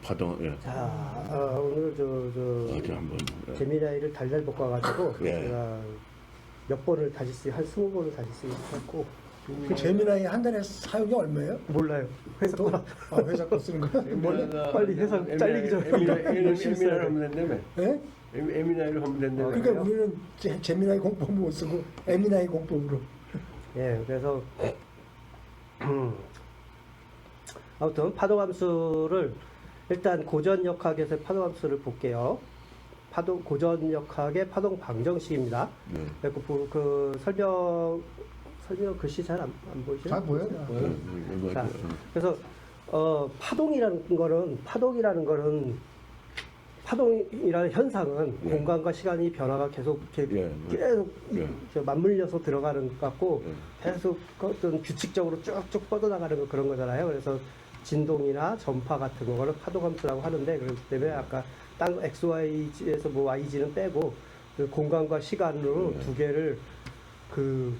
파동. 예. 자, 오늘 저 한번. 예. 제미나이를 달달 볶아가지고 예. 제가 몇 번을 다시 한 20번을 다시 쓰고 그 제미나이 한 달에 사용이 얼마예요? 몰라요. 회사 또? 거라. 회사 거 쓰는 거? 빨리 해서 잘리기 전에 열심히 써야 돼. 하면 된다며. 예? 에미나이로 하면 된다며. 그러니까 우리는 제미나이 공법 못 쓰고 에미나이 공법으로. 예, 그래서 아무튼 파동함수를 일단 고전역학에서 파동함수를 볼게요. 고전역학의 파동 방정식입니다. 네. 그 설명 글씨 잘 안 보이시죠? 잘 보여요. 자, 그래서 파동이라는 현상은 예. 공간과 시간이 변화가 계속 예. 예. 맞물려서 들어가는 것 같고 예. 계속 어떤 규칙적으로 쭉쭉 뻗어나가는 거 그런 거잖아요. 그래서 진동이나 전파 같은 거를 파동함수라고 하는데, 그렇기 때문에 아까 땅 XYG에서 뭐 YG는 빼고 그 공간과 시간으로 예. 두 개를 그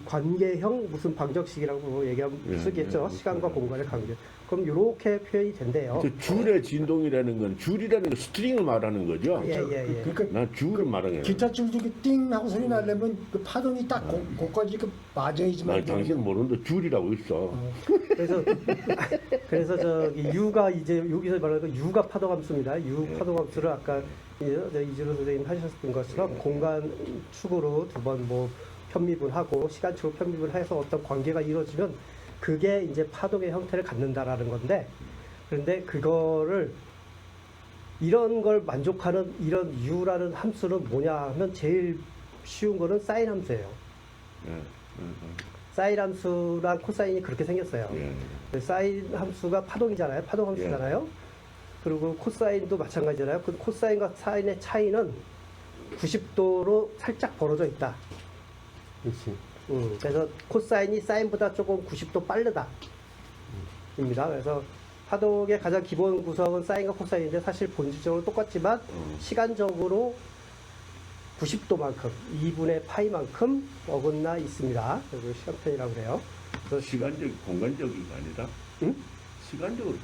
관계형 무슨 방정식이라고 얘기하면 예, 쓰겠죠. 예, 시간과 예. 공간의 관계. 그럼 이렇게 표현이 된대요. 줄의 진동이라는 건 줄이라는 건 스트링을 말하는 거죠. 예. 그러니까 난 줄을 말하는 거야. 기타 치면서 이렇게 띵 하고 소리 나려면 그 파동이 딱 거기까지 그 맞아야지만. 난 당신 모르는데 줄이라고 있어. 그래서 저기 U가 이제 여기서 말하는 거 U가 파동함수입니다. U 예. 파동함수를 아까 이준호 선생님 하셨던 것처럼 공간 축으로 두 번 뭐 편미분하고 시간 축으로 편미분해서 어떤 관계가 이루어지면 그게 이제 파동의 형태를 갖는다라는 건데, 그런데 그거를 이런 걸 만족하는 이런 U라는 함수는 뭐냐 하면 제일 쉬운 거는 사인 함수예요. 예. 사인 함수랑 코사인이 그렇게 생겼어요. 예. 사인 함수가 파동이잖아요. 파동 함수잖아요. 그리고 코사인도 마찬가지잖아요. 그 코사인과 사인의 차이는 90도로 살짝 벌어져 있다. 그렇지. 그래서 코사인이 사인보다 조금 90도 빠르다. 입니다. 그래서 파동의 가장 기본 구성은 사인과 코사인인데 사실 본질적으로 똑같지만 시간적으로 90도만큼 2분의 파이만큼 어긋나 있습니다. 그래서 시간편이라고 그래요. 그래서 공간적인 게 아니라 응? 시간적으로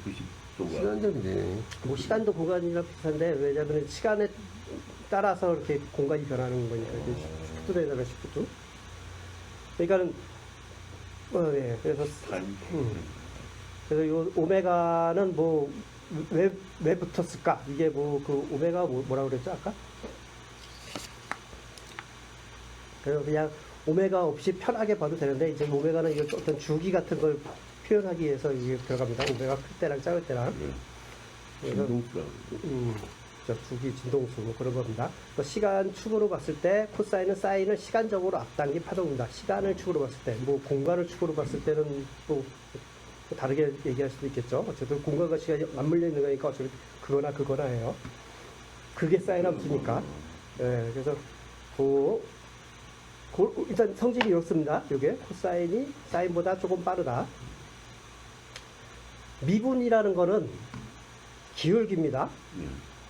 90도가. 시간적이지. 뭐 시간도 공간이랑 비슷한데, 왜냐하면 시간에 따라서 이렇게 공간이 변하는 거니까 이게 10도 되잖아요. 10도. 그러니까는 예. 그래서 그래서 요 오메가는 뭐 왜 붙었을까? 이게 뭐 그 오메가 뭐라고 그랬죠 아까? 그래서 그냥 오메가 없이 편하게 봐도 되는데, 이제 오메가는 이거 어떤 주기 같은 걸 표현하기 위해서 이게 들어갑니다. 오메가 클 때랑 작을 때랑. 그래서 진동수라고. 주기 진동수 뭐 그런 겁니다. 시간 축으로 봤을 때 코사인은 사인을 시간적으로 앞당긴 파동입니다. 시간을 축으로 봤을 때, 뭐 공간을 축으로 봤을 때는 또 다르게 얘기할 수도 있겠죠. 어쨌든 공간과 시간이 맞물려 있는 거니까 어차피 그거나 해요. 그게 사인 함수니까. 예, 그래서 일단 성질이 이렇습니다. 이게 코사인이 사인보다 조금 빠르다. 미분이라는 거는 기울기입니다.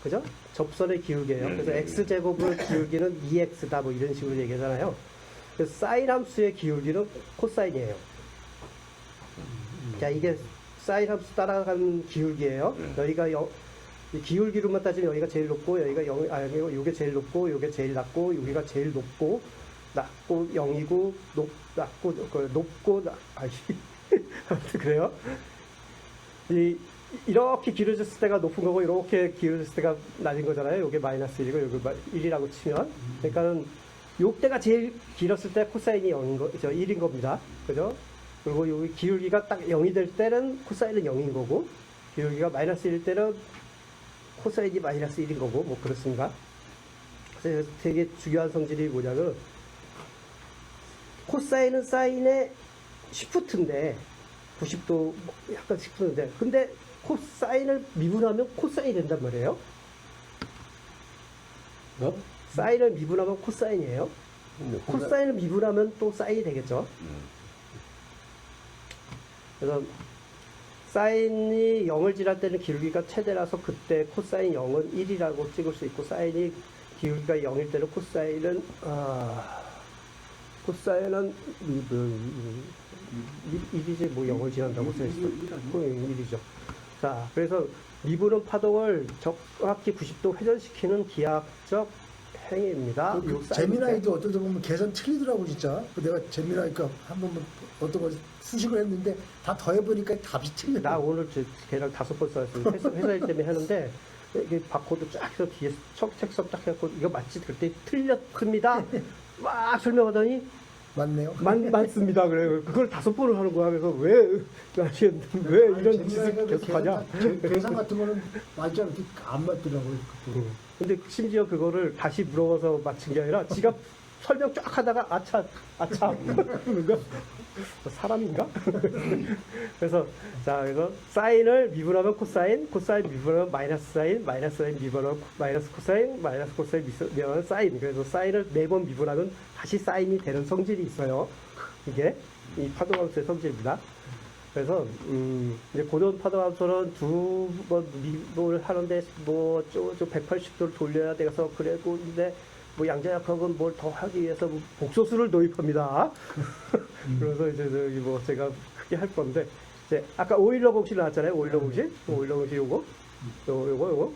그죠? 접선의 기울기예요. 그래서 x제곱의 기울기는 2x다 뭐 이런 식으로 얘기하잖아요. 그래서 사인 함수의 기울기는 코사인이에요. 자, 이게 사인 함수 따라가는 기울기예요. 여기가 이 기울기로만 따지면 여기가 제일 높고 여기가 요게 제일 높고 요게 제일 낮고 여기가 제일 높고 0이고 높고 아무튼 그래요. 이렇게 길어졌을 때가 높은 거고 이렇게 길어졌을 때가 낮은 거잖아요. 이게 마이너스 1이고 여기 1이라고 치면, 그러니까는 요때가 제일 길었을 때 코사인이 1인 겁니다. 그죠? 그리고 여기 기울기가 딱 0이 될 때는 코사인은 0인 거고, 기울기가 마이너스 1일 때는 코사인이 마이너스 1인 거고, 뭐 그렇습니다. 그래서 되게 중요한 성질이 뭐냐면, 코사인은 사인의 시프트인데 90도 약간 시프트인데, 근데 코사인을 미분하면 코사인이 된단 말이에요. 사인을 미분하면 코사인이에요. 코사인을 미분하면 또 사인이 되겠죠. 그래서 사인이 0을 지날 때는 기울기가 최대라서 그때 코사인 0은 1이라고 찍을 수 있고, 사인이 기울기가 0일 때는 코사인은 코사인은 일이지 뭐 영을 지난다고 써있어. 일이죠. 자, 그래서 미분은 파동을 정확히 90도 회전시키는 기하학적 행위입니다. 요 사인 재미나이도 어쩌다 보면 계산 틀리더라고 진짜. 내가 재미나이가 한번 어떤 거 수식을 했는데 다 더해보니까 답이 틀려. 나 오늘 걔랑 5번 써였어요. 회사 일 때문에 하는데 이게 바코드 쫙 해서 뒤에 책석 딱 해갖고 이거 맞지? 그때 틀렸습니다. 막 설명하더니 맞네요. 맞습니다. 그래. 그걸 5번을 하는 거야. 그래서 왜 이런 짓을 계속하냐? 계산 같은 거는 맞지 않게 안 맞더라고요. 근데 심지어 그거를 다시 물어봐서 맞춘 게 아니라 지가 설명 쫙 하다가 아차 그런 거 사람인가? 그래서 그래서 사인을 미분하면 코사인 미분하면 마이너스 사인 미분하면 마이너스 코사인 미분하면 사인. 그래서 사인을 4번 미분하면 다시 사인이 되는 성질이 있어요. 이게 이 파동함수의 성질입니다. 그래서 이제 고전 파동함수는 2번 미분을 하는데 뭐 180도를 돌려야 돼서 그래고 근데 뭐 양자역학은 뭘 더 하기 위해서 뭐 복소수를 도입합니다. 그래서 이제 저기 뭐 제가 크게 할 건데 이제 아까 오일러 공식 나왔잖아요. 오일러 공식 요거. 근데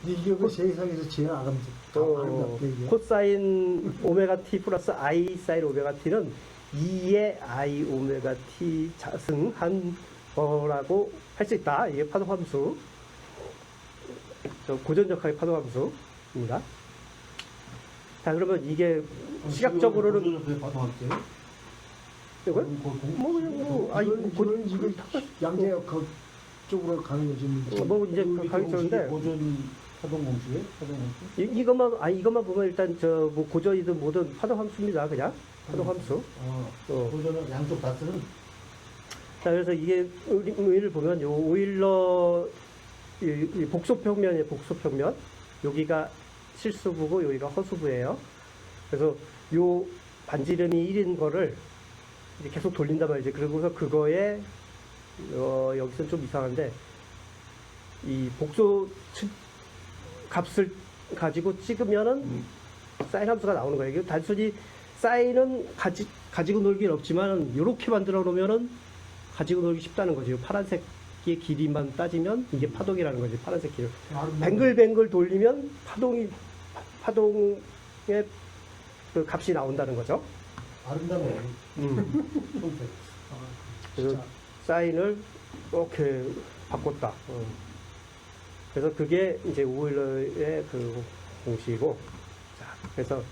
이게 그 세상에서 제일 아름답게 코사인 오메가 t 플러스 i 사인 오메가 t는 2의 i 오메가 t 자승한 거라고 할 수 있다. 이게 파동함수. 고전역학의 파동함수입니다. 자, 그러면 이게 시각적으로는 이거요? 지금 양자역 그 쪽으로 가는 거지. 뭐 이제 가기 전인데 고전 파동 공식에 이것만 보면 일단 저 뭐 고전이든 뭐든 파동함수입니다. 그냥 파동함수. 고전은 양쪽 다 쓰는. 자, 그래서 이게 의미를 보면 요 오일러 이 복소평면이에요. 복소평면. 여기가 실수부고 여기가 허수부예요. 그래서 요 반지름이 1인 거를 이제 계속 돌린단 말이지. 그러고서 그거에 여기서는 좀 이상한데 이 복소 값을 가지고 찍으면은 사인 함수가 나오는 거예요. 이게 단순히 사인은 가지고 놀기는 없지만 이렇게 만들어 놓으면은 가지고 놀기 쉽다는 거죠. 파란색의 길이만 따지면 이게 파동이라는 거지. 파란색 길이. 뱅글뱅글 돌리면 파동의 그 값이 나온다는 거죠. 아름다워요. 그래서 사인을 이렇게 바꿨다. 그래서 그게 이제 오일러의 그 공식이고, 자, 그래서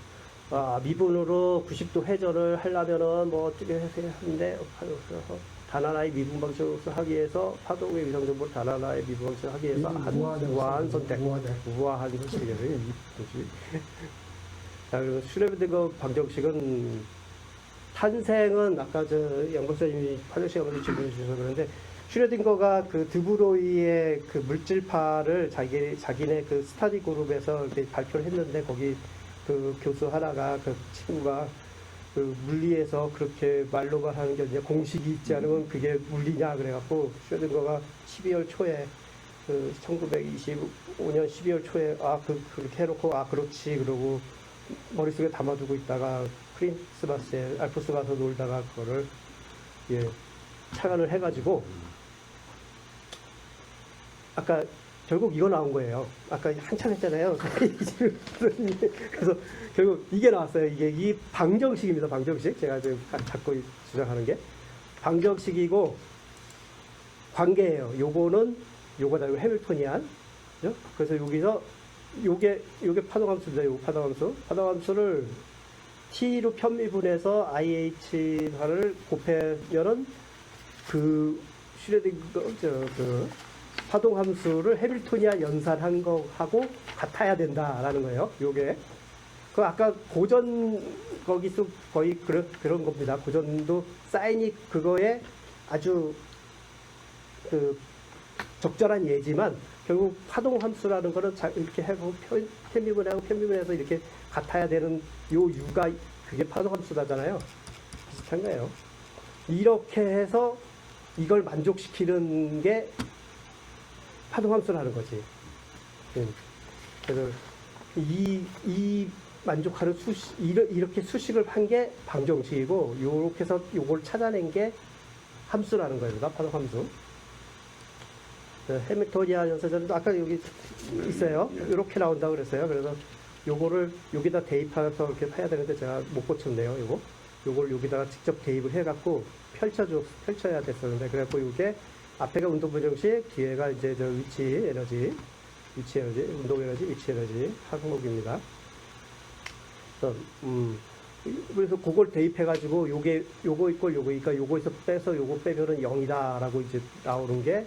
미분으로 90도 회전을 하려면은 뭐 어떻게 하는데 단 하나의 미분 방식으로 하기 위해서 파동의 위상 정보를 단 하나의 미분 방식으로 하기 위해서 우아한 선택, 우아한 선택이에요. 이 공식. 자, 그리고 슈레딩거 방정식은 탄생은 아까 저 양박사님이 파정식을 질문해 주셔서 그런데 슈레딩거가 그 드브로이의 그 물질파를 자기네 그 스타디 그룹에서 이렇게 발표를 했는데 거기 그 교수 하나가 그 친구가 그 물리에서 그렇게 말로만 하는 게 이제 공식이 있지 않으면 그게 물리냐 그래갖고 슈레딩거가 12월 초에 그 1925년 12월 초에 그렇게 해놓고 그렇지 그러고 머릿속에 담아두고 있다가 크리스마스에 알프스 가서 놀다가 그거를 착안을 해가지고 아까 결국 이거 나온 거예요. 아까 한참 했잖아요. 그래서 결국 이게 나왔어요. 이게 이 방정식입니다. 방정식. 제가 지금 자꾸 주장하는 게 방정식이고 관계예요. 요거는 요거다. 요 해밀토니안. 그죠? 그래서 여기서 요게 파동함수입니다. 요 파동함수를 t로 편미분해서 ih를 곱하면은 그 슈레딩거 그 파동함수를 해밀토니안 연산한 거하고 같아야 된다라는 거예요. 요게 그 아까 고전 거기서 거의 그런 겁니다. 고전도 사인이 그거에 아주 그 적절한 예지만 결국 파동함수라는 거는 이렇게 하고 편미분해서 이렇게 같아야 되는 요 유가 그게 파동함수다잖아요. 비슷한 거예요. 이렇게 해서 이걸 만족시키는 게 파동함수라는 거지. 그래서 이 만족하는 이렇게 수식을 한 게 방정식이고, 요렇게 해서 요걸 찾아낸 게 함수라는 거예요. 파동 함수. 해밀토니안 연산자도 아까 여기 있어요. 이렇게 나온다고 그랬어요. 그래서 요거를 여기다 대입해서 이렇게 해야 되는데 제가 못 고쳤네요. 요걸 여기다가 직접 대입을 해갖고 펼쳐야 됐었는데, 그래갖고 이게 앞에가 운동 부정식, 뒤에가 이제 저 위치 에너지, 운동 에너지, 위치 에너지 항목입니다. 그래서 그걸 대입해가지고 요거 있고 요거니까 요거에서 빼서 요거 빼면은 0이다라고 이제 나오는 게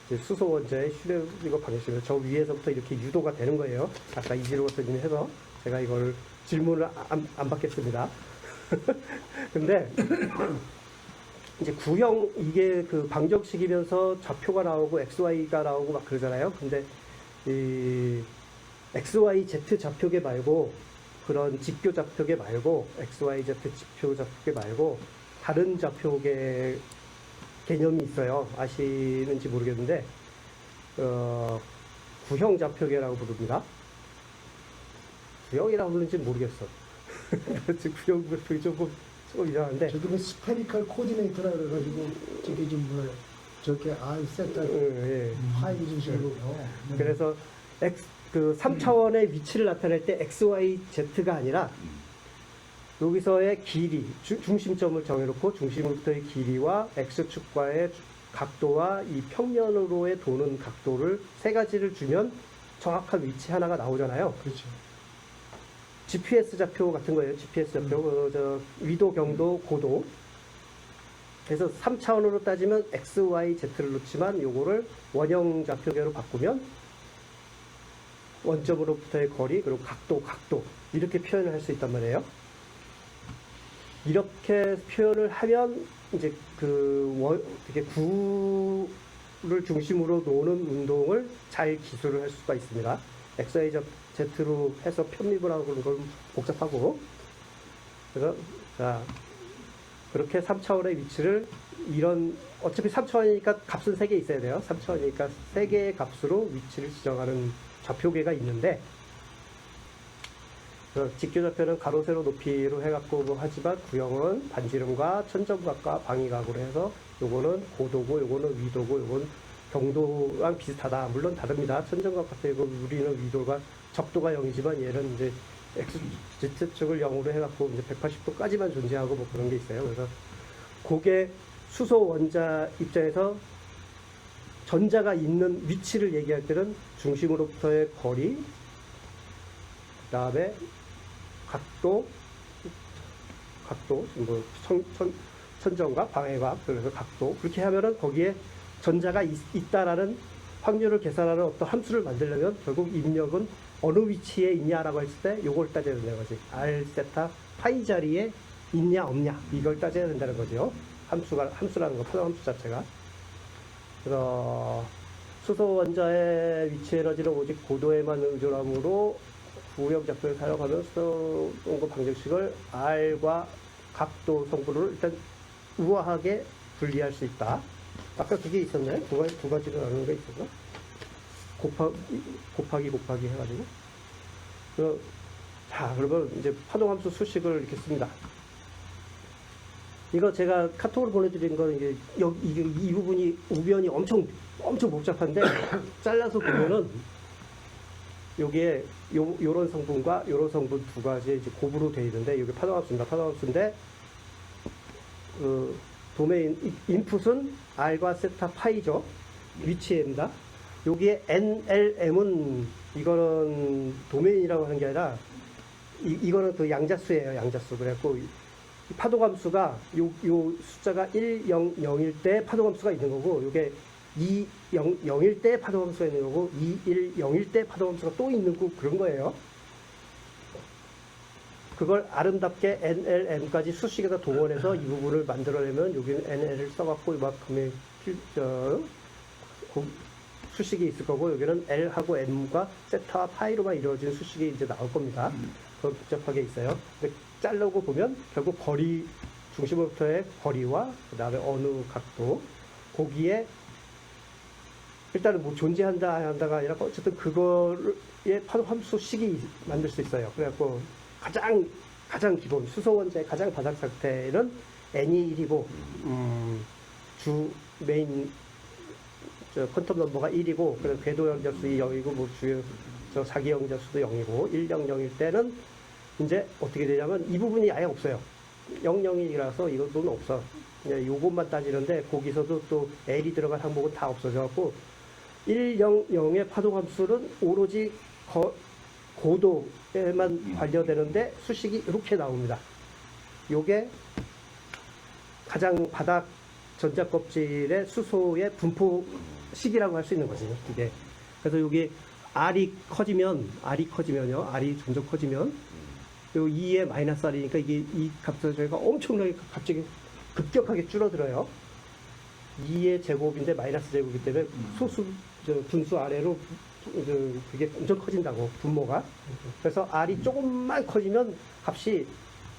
이제 수소 원자의 슈레딩거 방정식입니다. 저 위에서부터 이렇게 유도가 되는 거예요. 아까 이지로 해서 제가 이걸 질문을 안 받겠습니다. 근데 이제 구형 이게 그 방정식이면서 좌표가 나오고 XY가 나오고 막 그러잖아요. 근데 이 XYZ 좌표계 말고 그런 직교 좌표계 말고 XYZ 직표 좌표계 말고 다른 좌표계 개념이 있어요. 아시는지 모르겠는데 구형 좌표계라고 부릅니다. 구형이라고 부르는지 모르겠어. 구형 좌표계 조금 이상한데. 저도 그 스페리컬 코디네이터라 그래가지고 저게 좀 뭐야 저렇게 세타 파이 주식으로. 그래서 그 3차원의 위치를 나타낼 때 XYZ가 아니라 여기서의 길이, 중심점을 정해놓고 중심으로부터의 길이와 X축과의 각도와 이 평면으로의 도는 각도를 세 가지를 주면 정확한 위치 하나가 나오잖아요. 그렇죠. GPS 좌표 같은 거예요. GPS 좌표, 위도, 경도, 고도. 그래서 3차원으로 따지면 X, Y, Z를 놓지만 요거를 원형 좌표계로 바꾸면 원점으로부터의 거리, 그리고 각도 이렇게 표현을 할 수 있단 말이에요. 이렇게 표현을 하면 이제 되게 구를 중심으로 노는 운동을 잘 기술을 할 수가 있습니다. XYZ로 해서 편입을 하고 그런 건 복잡하고. 그래서 자 그렇게 3차원의 위치를 어차피 3차원이니까 값은 3개 있어야 돼요. 3차원이니까 3개의 값으로 위치를 지정하는 좌표계가 있는데, 직교 좌표는 가로 세로 높이로 해갖고 뭐 하지만 구형은 반지름과 천정각과 방위각으로 해서 요거는 고도고 요거는 위도고 요건 경도랑 비슷하다. 물론 다릅니다. 천정각 같은 거 우리는 위도가 적도가 0이지만 얘는 이제 XZ 쪽을 0으로 해갖고 이제 180도까지만 존재하고 뭐 그런 게 있어요. 그래서 그게 수소 원자 입장에서 전자가 있는 위치를 얘기할 때는 중심으로부터의 거리, 그 다음에 각도, 뭐 천정각, 방해각, 그래서 각도. 그렇게 하면은 거기에 전자가 있다라는 확률을 계산하는 어떤 함수를 만들려면 결국 입력은 어느 위치에 있냐라고 했을 때 이걸 따져야 된다는 거지. R, 세타, 파이 자리에 있냐 없냐 이걸 따져야 된다는 거죠. 함수라는 거, 파동 함수 자체가. 그래서 수소 원자의 위치 에너지는 오직 고도에만 의존하므로 구형 작표를 사용하면 수소 온도 방정식을 R과 각도 성분을 일단 우아하게 분리할 수 있다. 아까 그게 있었나요? 두 가지로 나누는 게 있었나? 곱하기 해가지고. 자, 그러면 이제 파동함수 수식을 이렇게 씁니다. 이거 제가 카톡으로 보내드린 거는 이게 이 부분이 우변이 엄청 복잡한데 잘라서 보면은 여기에 요런 성분과 요런 성분 두 가지 이제 곱으로 되어 있는데 여기 파동함수입니다. 파동함수인데 도메인 인풋은 R과 세타 파이죠. 위치입니다. 여기에 NLM은 이거는 도메인이라고 하는 게 아니라 이거는 그 양자수예요. 양자수. 그래갖고 이 파동함수가 요 숫자가 1, 0, 0일 때 파동함수가 있는 거고, 요게 2, 0, 0일 때 파동함수가 있는 거고, 2, 1, 0일 때 파동함수가 또 있는 거 그런 거예요. 그걸 아름답게 NLM까지 수식에다 동원해서 이 부분을 만들어내면 여기는 NL을 써갖고 이만큼의 수식이 있을 거고, 여기는 L하고 M과 세타와 파이로만 이루어진 수식이 이제 나올 겁니다. 그건 복잡하게 있어요. 근데 자르고 보면 결국 거리, 중심으로부터의 거리와 그 다음에 어느 각도, 거기에 일단은 뭐 존재한다 안 한다가 아니라 어쨌든 그거의 파동함수식이 만들 수 있어요. 그래갖고 가장 기본 수소 원자의 가장 바닥 상태는 n이 1이고 주 메인 퀀텀 넘버가 1이고 그래서 궤도 연결수이 0이고 뭐 주요 자기 연결수도 0이고 1, 0, 0일 때는 이제 어떻게 되냐면 이 부분이 아예 없어요. 0, 0이라서 이것도 없어. 그냥 요것만 따지는데 거기서도 또 L이 들어간 항목은 다 없어져갖고 1, 0, 0의 파동함수는 오로지 고도에만 반려되는데 수식이 이렇게 나옵니다. 요게 가장 바닥 전자껍질의 수소의 분포식이라고 할 수 있는 거죠. 이게. 그래서 여기 R이 커지면요. R이 점점 커지면 요 2의 마이너스 R이니까 이게 이 값자체가 엄청나게 갑자기 급격하게 줄어들어요. 2의 제곱인데 마이너스 제곱이기 때문에 분수 아래로 그게 엄청 커진다고 분모가. 그래서 R이 조금만 커지면 값이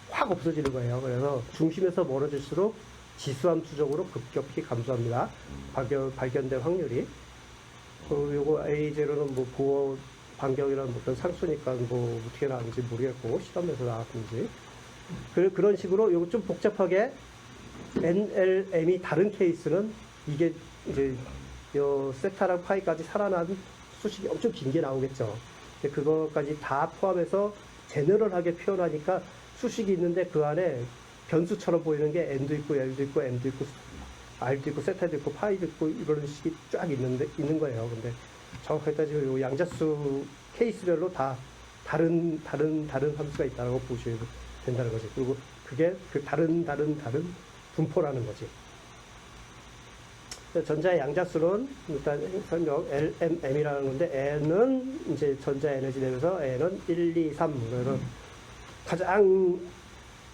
확 없어지는 거예요. 그래서 중심에서 멀어질수록 지수함수적으로 급격히 감소합니다. 발견될 확률이. 요거 A0는 뭐 부호 반경이라는 어떤 상수니까 뭐 어떻게 나왔는지 모르겠고 시험에서 나왔는지. 그런 식으로 요거 좀 복잡하게 NLM이 다른 케이스는 이게 이제 요 세타랑 파이까지 살아난 수식이 엄청 긴 게 나오겠죠. 그거까지 다 포함해서 제너럴하게 표현하니까 수식이 있는데 그 안에 변수처럼 보이는 게 n도 있고 l도 있고 m도 있고 r도 있고 세타도 있고 파이도 있고 이런 식이 쫙 있는 거예요. 근데 정확하게 따지면 요 양자수 케이스별로 다 다른 함수가 있다고 보시면 된다는 거지. 그리고 그게 그 다른 분포라는 거지. 전자의 양자수는 일단 설명 LMM이라는 건데 N은 이제 전자 에너지 내면서 N은 1, 2, 3 그래서 가장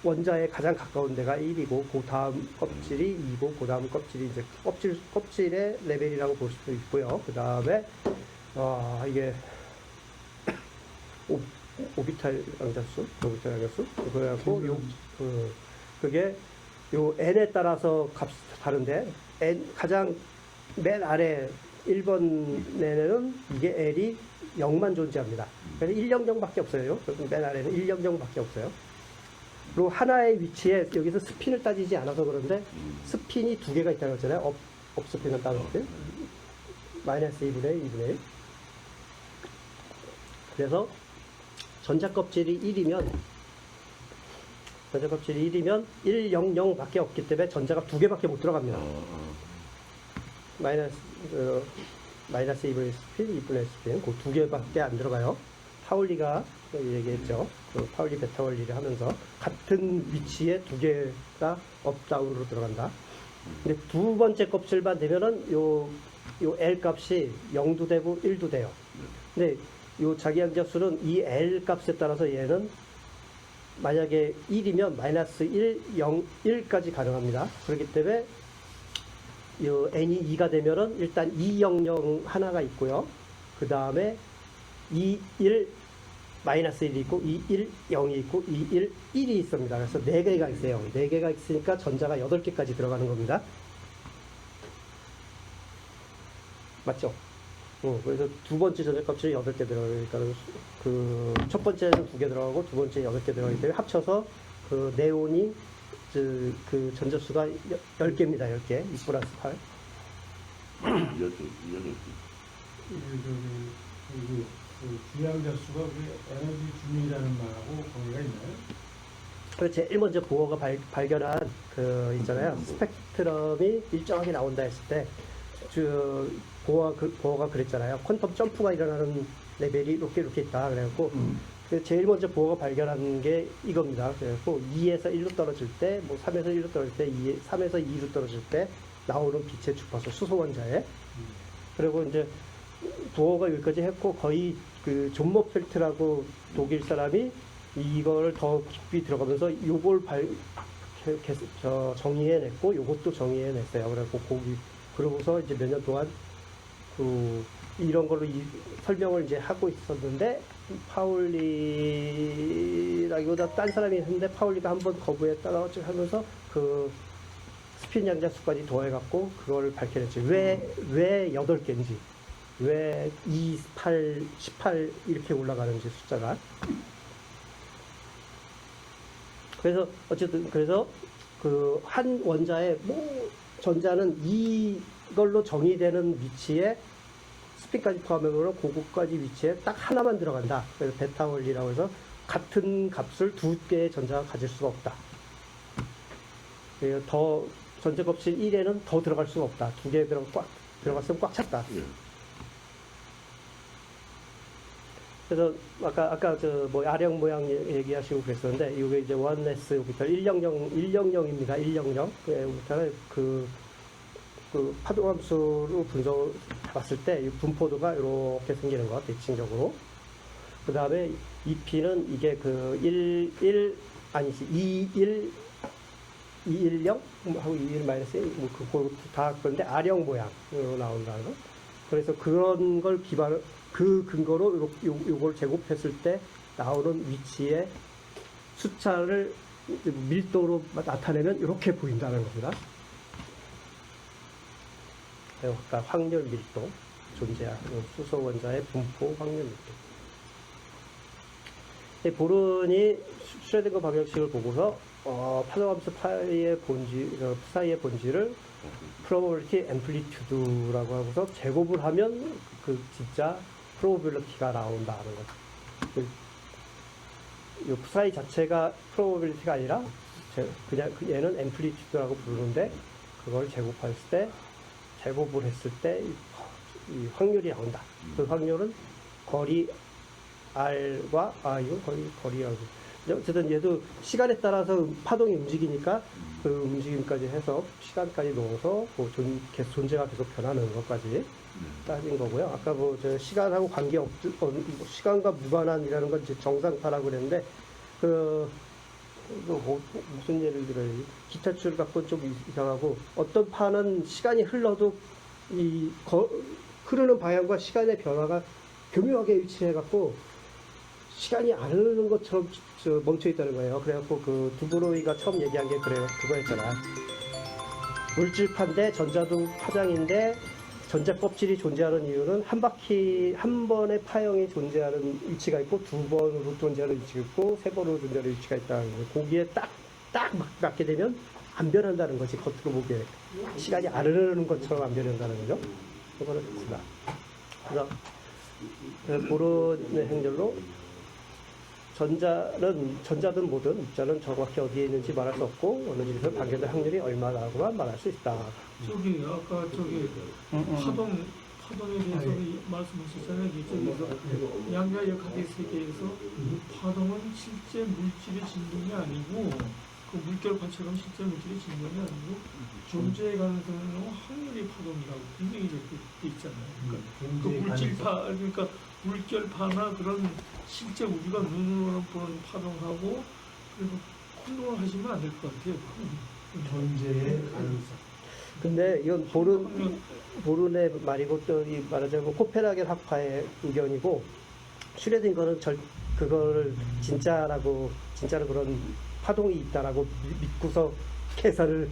원자에 가장 가까운 데가 1이고 그 다음 껍질이 2고 그 다음 껍질이 이제 껍질의 레벨이라고 볼 수도 있고요. 그 다음에 이게 오비탈 양자수 그래갖고 그게 요 n에 따라서 값이 다른데 가장 맨 아래 1번에는 이게 L이 0만 존재합니다. 그래서 100밖에 없어요. 맨 아래는 100밖에 없어요. 그리고 하나의 위치에 여기서 스핀을 따지지 않아서 그런데 스핀이 두 개가 있다고 했잖아요. 업 스핀을 따질 때 마이너스 2분의 2분의 1. 그래서 전자껍질이 1이면 100밖에 없기 때문에 전자가 두 개밖에 못 들어갑니다. 마이너스 2분의 스핀, 2분의 스핀 그 두 개밖에 안 들어가요. 파울리가 얘기했죠. 그 파울리 베타 원리를 하면서 같은 위치에 두 개가 업다운으로 들어간다. 근데 두 번째 껍질만 되면은 요 L 값이 0도 되고 1도 돼요. 근데 요 자기양자수는 이 L 값에 따라서 얘는 만약에 1이면 마이너스 1, 0, 1까지 가능합니다. 그렇기 때문에 요 n이 2가 되면은 일단 2, 0, 0 하나가 있고요. 그 다음에 2, 1, 마이너스 1이 있고 2, 1, 0이 있고 2, 1, 1이 있습니다. 그래서 4개가 있어요. 4개가 있으니까 전자가 8개까지 들어가는 겁니다. 맞죠? 그래서 두 번째 전자값이 8개 들어가니까 그 첫 번째는 2개 들어가고 두 번째 8개 들어가기 때문에 합쳐서 그 네온이 그 전자수가 10개입니다. 10개. 2 플러스 8. 주양자수가 에너지 준위라는 말하고 관계가 있나요? 그래서 제일 먼저 보어가 발견한 그 있잖아요. 스펙트럼이 일정하게 나온다 했을 때 보어가 그랬잖아요. 퀀텀 점프가 일어나는 레벨이 이렇게 있다. 그래갖고 제일 먼저 보어가 발견한 게 이겁니다. 그래갖고 2에서 1로 떨어질 때, 뭐 3에서 1로 떨어질 때, 3에서 2로 떨어질 때 나오는 빛의 주파수 수소 원자에. 그리고 이제 보어가 여기까지 했고 거의 그 존 모펠트라고 독일 사람이 이걸 더 깊이 들어가면서 요걸 정의해냈고 요것도 정의해냈어요. 그래갖고 그러고서 이제 몇 년 동안 이런 걸로 설명을 이제 하고 있었는데 파울리라기보다 딴 사람이 했는데 파울리가 한번 거부했다가 하면서 그 스핀 양자수까지 더해갖고 그걸 밝혀냈죠. 왜 8개인지, 왜 2, 8, 18 이렇게 올라가는지 숫자가. 그래서 어쨌든 그래서 그 한 원자의 뭐 전자는 이걸로 정의되는 위치에 스피까지 포함해서 그거까지 위치에 딱 하나만 들어간다. 그래서 베타 원리라고 해서 같은 값을 두 개의 전자가 가질 수가 없다. 그래서 더 전자 값이 1에는 더 들어갈 수가 없다. 두 개 들어갔으면 꽉 찼다. 예. 그래서 아까 저 뭐 아령 모양 얘기하시고 그랬었는데 이게 이제 원네스 여기부터 100입니다. 100. 여기부터는 그 파동함수로 분석을 봤을 때 이 분포도가 이렇게 생기는 것 같아요. 대칭적으로. 그 다음에 EP는 이게 그 210 하고 21 마이너스 1 뭐 그거 다 그런데 아령 모양으로 나온다는 거. 그래서 그런 걸 그 근거로 요걸 제곱했을 때 나오는 위치의 숫자를 밀도로 나타내면 이렇게 보인다는 겁니다. 아까 확률 밀도 존재하는 수소 원자의 분포 확률 밀도. 보른이 슈레딩거 방정식을 보고서 파동함수 파이의 본질을 probability amplitude라고 하고서 제곱을 하면 그 진짜 probability가 나온다는 거죠. 이 psi 자체가 probability가 아니라 그냥 얘는 amplitude라고 부르는데 그걸 제곱을 했을 때 이 확률이 나온다. 그 확률은 거리 r과 이건 거리라고. 어쨌든 얘도 시간에 따라서 파동이 움직이니까 그 움직임까지 해서 시간까지 넣어서 뭐 존재가 계속 변하는 것까지 따진 거고요. 아까 뭐 저 시간하고 시간과 무관한이라는 건 이제 정상파라고 그랬는데 무슨 예를 들어요? 기타줄 갖고 좀 이상하고 어떤 파는 시간이 흘러도 흐르는 방향과 시간의 변화가 교묘하게 위치해 갖고 시간이 안 흐르는 것처럼 멈춰 있다는 거예요. 그래갖고 그 두브로이가 처음 얘기한 게 그거였잖아. 물질파인데 전자도 파장인데 전자 껍질이 존재하는 이유는 한 번의 파형이 존재하는 위치가 있고 두 번으로 존재하는 위치가 있고 세 번으로 존재하는 위치가 있다는 거예요. 거기에 딱 맞게 되면 안 변한다는 것이 겉으로 보기에 시간이 안 흐르는 것처럼 안 변한다는 거죠. 그거는 그렇습니다. 그래서 보른의 행렬로 전자든 뭐든 입자는 정확히 어디에 있는지 말할 수 없고 어느 집에서 발견될 확률이 얼마라고만 말할 수 있다. 저기 아까 파동에 대해서 말씀하셨잖아요. 이쪽에서 양자역학의 세계에서 파동은 실제 물질의 진동이 아니고 그 물결파처럼 실제 물질의 진동이 아니고 존재의 가능성은 확률의 파동이라고 분명히 적혀 있잖아요. 그러니까 그 물질파 그러니까 물결파나 그런 실제 우리가 눈으로 보는 파동하고 그래서 혼동을 하시면 안 될 것 같아요. 존재의 가능성. 근데 이건 보른의 말이고 또 말하자면 코페르하겐 학파의 의견이고 슈레딩거는 그거를 진짜로 그런 파동이 있다라고 믿고서 계산을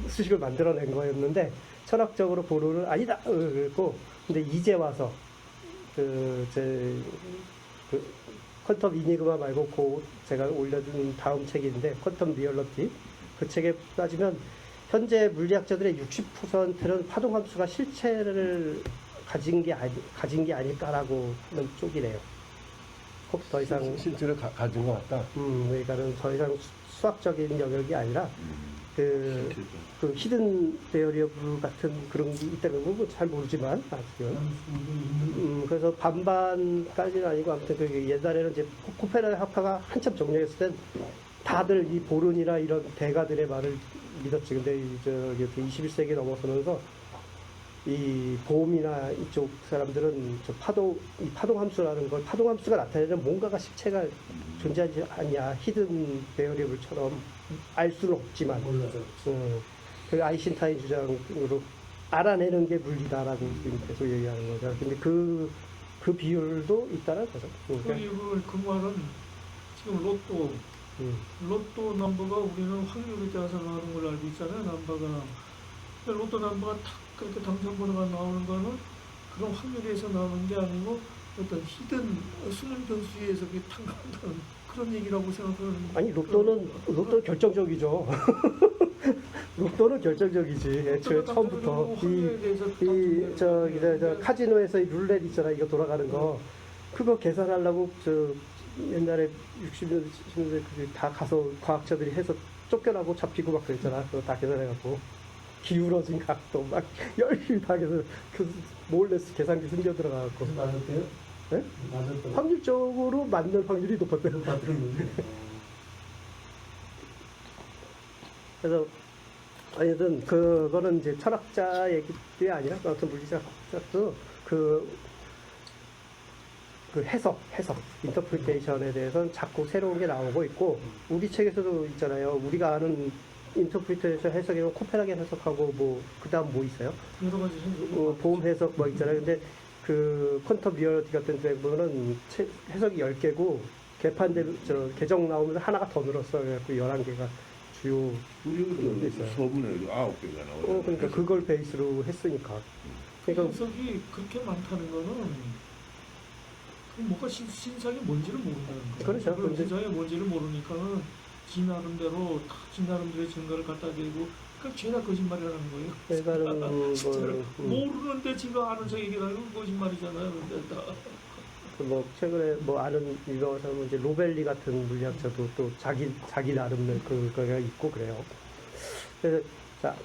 수식을 만들어낸 거였는데 철학적으로 보른은 아니다 그랬고 근데 이제 와서 퀀텀 이니그마 말고 제가 올려준 다음 책인데 퀀텀 리얼러티 그 책에 따지면 현재 물리학자들의 60%는 파동함수가 실체를 가진 게 아닐까라고 하는 쪽이래요. 혹 더 이상 실제로 가진 것 같다. 그러니까는 더 이상 수학적인 영역이 아니라 그 히든 베어리어블 같은 그런 게 있다는 건 잘 모르지만 아직은 그래서 반반까지는 아니고 아무튼 그 옛날에는 이제 코페르 학파가 한참 정리했을 땐 다들 이 보른이나 이런 대가들의 말을 믿었지. 근데 이제 21세기 넘어서면서 이 보험이나 이쪽 사람들은 이 파동함수라는 걸 파동함수가 나타내는 뭔가가 실체가 존재하지 않냐 히든 베어리어블처럼 알 수는 없지만 그 아인슈타인 주장으로 알아내는 게 물리다라고 지금 계속 얘기하는 거죠. 근데 그 비율도 있다는 거죠. 그리고 그 말은 지금 로또 넘버가 우리는 확률에 따라서 나오는 걸 알고 있잖아요. 넘버가 로또 넘버가 탁 그렇게 당첨번호가 나오는 거는 그런 확률에서 나오는 게 아니고 어떤 히든 숨은 변수에서 탁 나온다는 그런 얘기라고 생각하는 아니 로또는 결정적이죠. 로또는 결정적이지. 애초에 처음부터 저 카지노에서 이 룰렛 있잖아, 이거 돌아가는 거. 그거 계산하려고 저 옛날에 60년대 70년대 다 가서 과학자들이 해서 쫓겨나고 잡히고 막 그랬잖아. 그거 다 계산해갖고 기울어진 각도 막 열심히 다 계산, 그 몰래 계산기 숨겨 들어가갖고. 그래서 맞았대요? 네? 맞았다고? 확률적으로 맞는 확률이 높았대요. 그래서 어쨌든 그거는 이제 철학자 얘기들이 아니라 어떤 물리학자도 그 해석, 인터프리테이션에 대해서는 자꾸 새로운 게 나오고 있고, 우리 책에서도 있잖아요. 우리가 아는 인터프리테이션 해석이면 코페라겐 해석하고 뭐 그다음 뭐 있어요? 여러 가지 해석이 보험 해석 뭐 있잖아요. 근데 그 퀀텀 리얼리티 같은 데 보면은 해석이 10개고 개판대로 개정 나오면 하나가 더 늘었어. 그래갖고 11개가 주요. 우리 있어요. 서문에 9개가 나오잖아요. 그러니까 그걸 베이스로 했으니까. 그러니까 해석이 그렇게 많다는 거는 그 뭐가 신상이 뭔지를 모른다는 거예요. 그렇죠. 그 근데- 신상이 뭔지를 모르니까는 지 나름대로 다 지 나름대로의 증거를 갖다 대고 그 죄다 거짓말이라는 거예요. 그러니까는 진짜로 뭐, 모르는데 지가 아는 척 얘기하는 건 거짓말이잖아요. 근데 다. 뭐 최근에 뭐 아는 유명한 사람은 이제 로벨리 같은 물리학자도 또 자기 나름의 그거가 있고 그래요. 그래서 자,